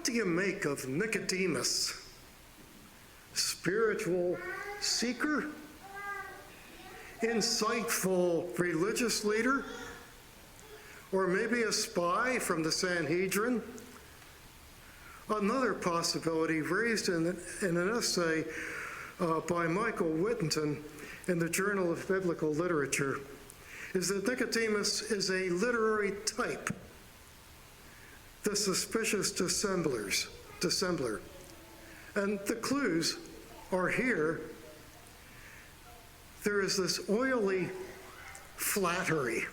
What do you make of Nicodemus? Spiritual seeker? Insightful religious leader? Or maybe a spy from the Sanhedrin? Another possibility raised in an essay by Michael Whittington in the Journal of Biblical Literature is that Nicodemus is a literary type, the suspicious dissembler. And the clues are here. There is this oily flattery.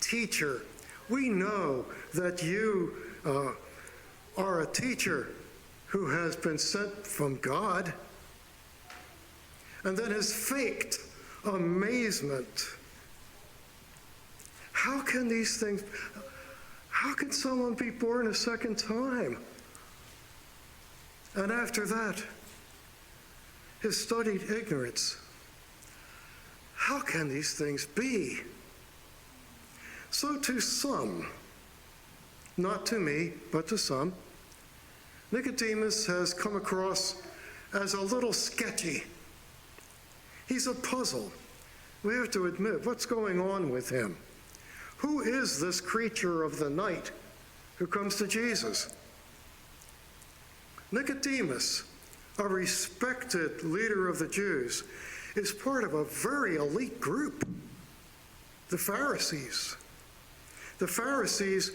Teacher, we know that you are a teacher who has been sent from God. And then his faked amazement. How can someone be born a second time? And after that, his studied ignorance. How can these things be? So to some, not to me, but to some, Nicodemus has come across as a little sketchy. He's a puzzle. We have to admit, what's going on with him? Who is this creature of the night who comes to Jesus? Nicodemus, a respected leader of the Jews, is part of a very elite group, the Pharisees. The Pharisees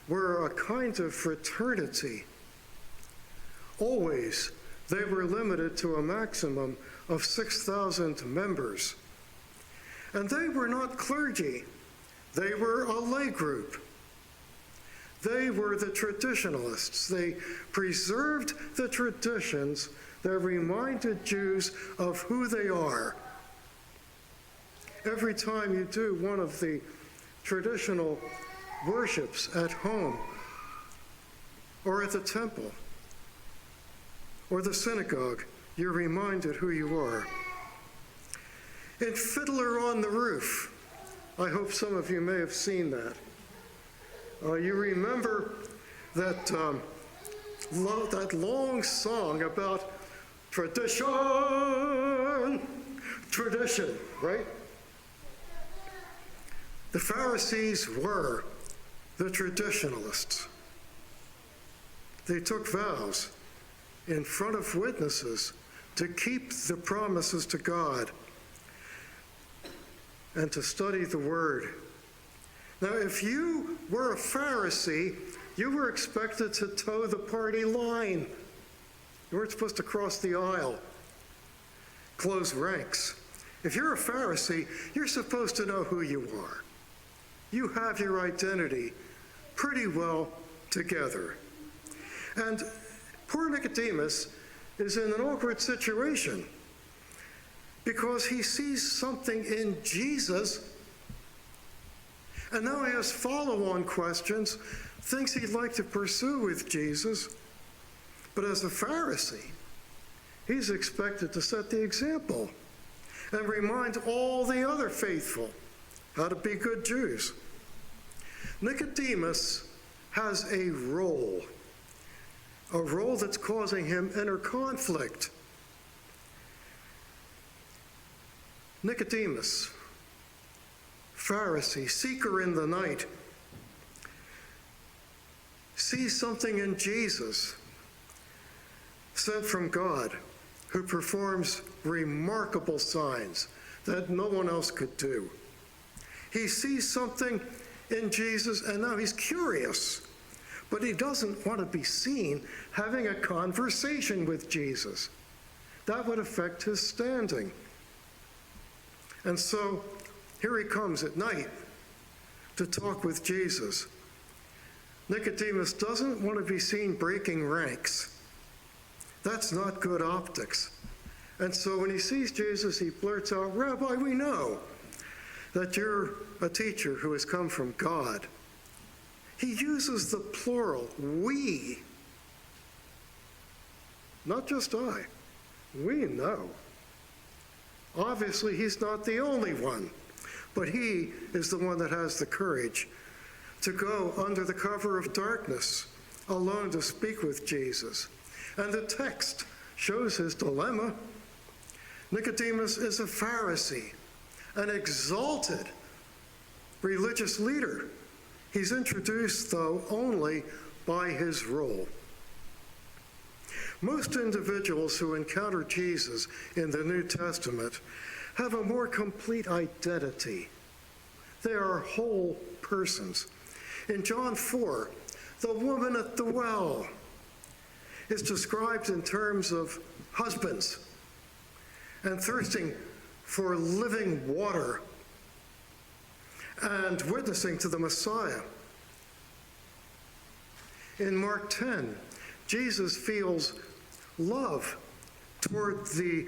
were a kind of fraternity. Always, they were limited to a maximum of 6,000 members. And they were not clergy. They were a lay group. They were the traditionalists. They preserved the traditions that reminded Jews of who they are. Every time you do one of the traditional worships at home, or at the temple, or the synagogue, you're reminded who you are. In Fiddler on the Roof, I hope some of you may have seen that. You remember that that long song about tradition, right? The Pharisees were the traditionalists. They took vows in front of witnesses to keep the promises to God and to study the Word. Now, if you were a Pharisee, you were expected to toe the party line. You weren't supposed to cross the aisle, close ranks. If you're a Pharisee, you're supposed to know who you are. You have your identity pretty well together. And poor Nicodemus is in an awkward situation because he sees something in Jesus, and now he has follow-on questions, things he'd like to pursue with Jesus. But as a Pharisee, he's expected to set the example and remind all the other faithful how to be good Jews. Nicodemus has a role that's causing him inner conflict. Nicodemus, Pharisee, seeker in the night, sees something in Jesus, sent from God, who performs remarkable signs that no one else could do. He sees something in Jesus, and now he's curious, but he doesn't want to be seen having a conversation with Jesus. That would affect his standing. And so here he comes at night to talk with Jesus. Nicodemus doesn't want to be seen breaking ranks. That's not good optics. And so when he sees Jesus, he blurts out, "Rabbi, we know that you're a teacher who has come from God." He uses the plural, we. Not just I. We know. Obviously, he's not the only one, but he is the one that has the courage to go under the cover of darkness alone to speak with Jesus. And the text shows his dilemma. Nicodemus is a Pharisee, an exalted religious leader. He's introduced, though, only by his role. Most individuals who encounter Jesus in the New Testament have a more complete identity. They are whole persons. In John 4, the woman at the well is described in terms of husbands and thirsting for living water and witnessing to the Messiah. In Mark 10, Jesus feels love toward the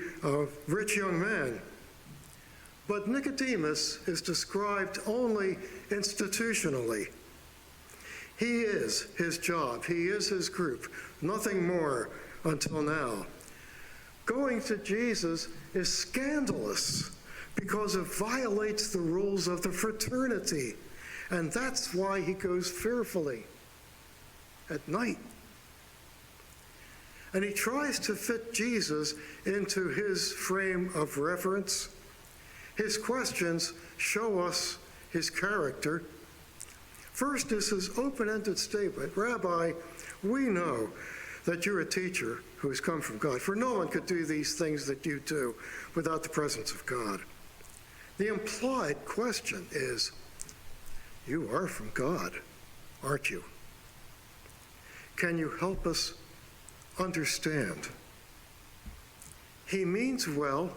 rich young man. But Nicodemus is described only institutionally. He is his job, he is his group, nothing more until now. Going to Jesus is scandalous because it violates the rules of the fraternity, and that's why he goes fearfully at night. And he tries to fit Jesus into his frame of reference. His questions show us his character. First is his open-ended statement, "Rabbi, we know that you're a teacher who has come from God, for no one could do these things that you do without the presence of God." The implied question is, you are from God, aren't you? Can you help us understand? He means well,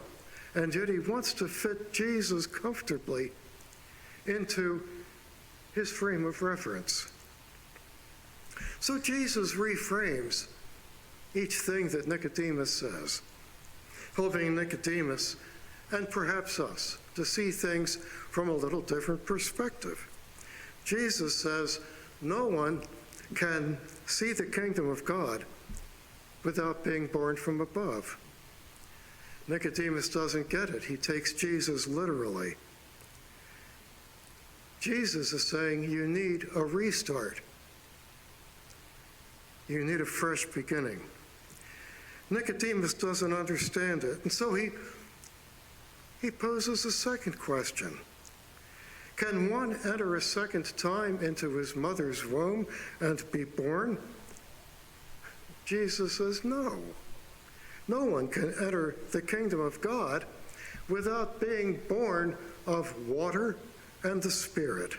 and yet he wants to fit Jesus comfortably into his frame of reference. So Jesus reframes each thing that Nicodemus says, helping Nicodemus and perhaps us to see things from a little different perspective. Jesus says, no one can see the kingdom of God without being born from above. Nicodemus doesn't get it. He takes Jesus literally. Jesus is saying you need a restart. You need a fresh beginning. Nicodemus doesn't understand it, and so he poses a second question. Can one enter a second time into his mother's womb and be born? Jesus says no. No one can enter the kingdom of God without being born of water and the Spirit.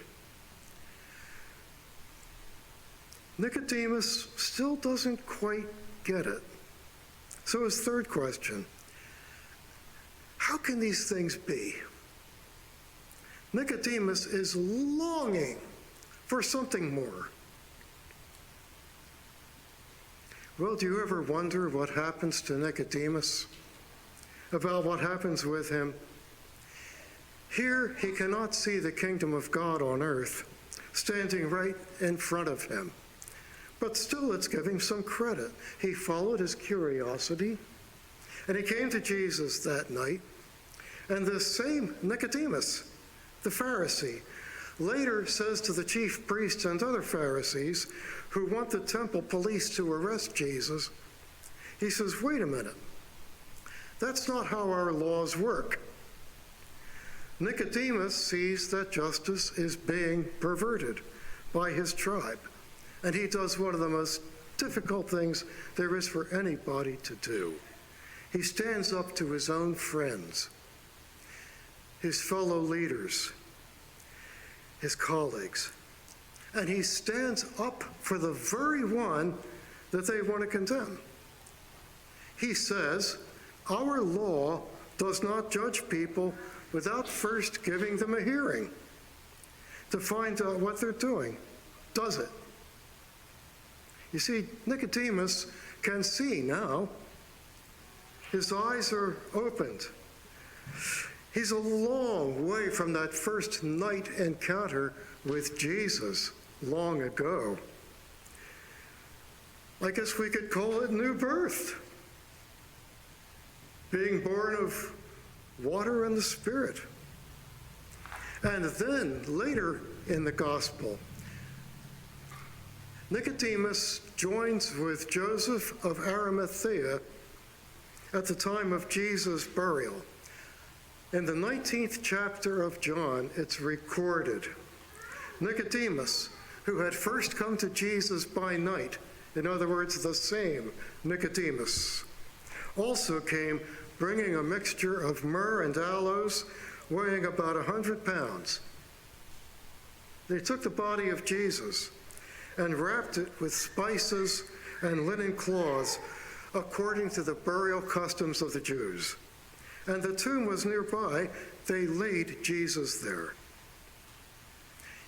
Nicodemus still doesn't quite get it. So his third question, how can these things be? Nicodemus is longing for something more. Well, do you ever wonder what happens to Nicodemus? About what happens with him? Here, he cannot see the kingdom of God on earth, standing right in front of him. But still, let's give him some credit. He followed his curiosity, and he came to Jesus that night. And the same Nicodemus, the Pharisee, later says to the chief priests and other Pharisees who want the temple police to arrest Jesus, he says, wait a minute, that's not how our laws work. Nicodemus sees that justice is being perverted by his tribe, and he does one of the most difficult things there is for anybody to do. He stands up to his own friends, his fellow leaders, his colleagues, and he stands up for the very one that they want to condemn. He says, our law does not judge people without first giving them a hearing to find out what they're doing, does it? You see, Nicodemus can see now. His eyes are opened. He's a long way from that first night encounter with Jesus long ago. I guess we could call it new birth. Being born of water and the Spirit. And then later in the gospel, Nicodemus joins with Joseph of Arimathea at the time of Jesus' burial. In the 19th chapter of John, it's recorded. Nicodemus, who had first come to Jesus by night, in other words, the same Nicodemus, also came bringing a mixture of myrrh and aloes, weighing about 100 pounds. They took the body of Jesus and wrapped it with spices and linen cloths, according to the burial customs of the Jews. And the tomb was nearby. They laid Jesus there.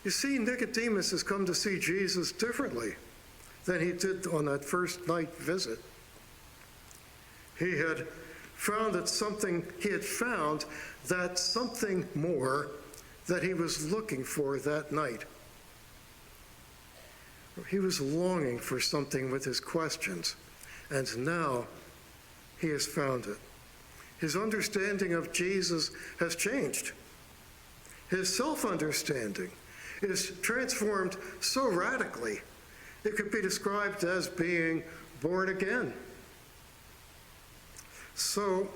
You see, Nicodemus has come to see Jesus differently than he did on that first night visit. He had found that something more that he was looking for that night. He was longing for something with his questions, and now he has found it. His understanding of Jesus has changed. His self-understanding is transformed so radically, it could be described as being born again. So,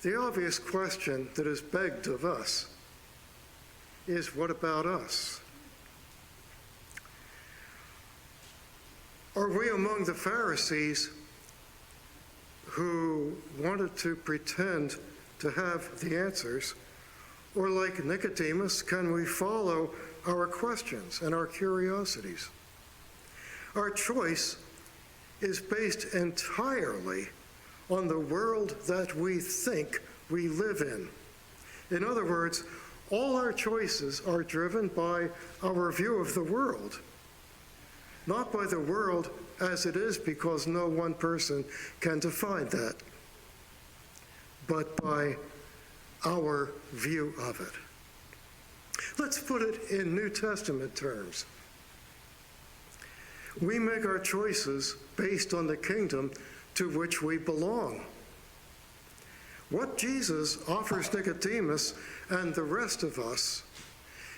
the obvious question that is begged of us is, what about us? Are we among the Pharisees who wanted to pretend to have the answers? Or like Nicodemus, can we follow our questions and our curiosities? Our choice is based entirely on the world that we think we live in. In other words, all our choices are driven by our view of the world, not by the world as it is, because no one person can define that, but by our view of it. Let's put it in New Testament terms. We make our choices based on the kingdom to which we belong. What Jesus offers Nicodemus and the rest of us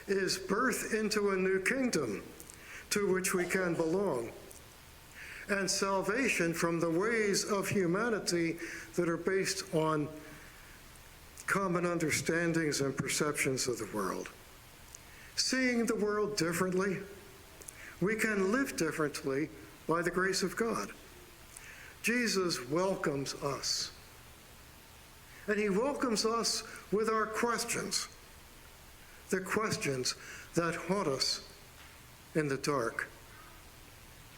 is birth into a new kingdom to which we can belong, and salvation from the ways of humanity that are based on common understandings and perceptions of the world. Seeing the world differently, we can live differently by the grace of God. Jesus welcomes us, and he welcomes us with our questions, the questions that haunt us in the dark.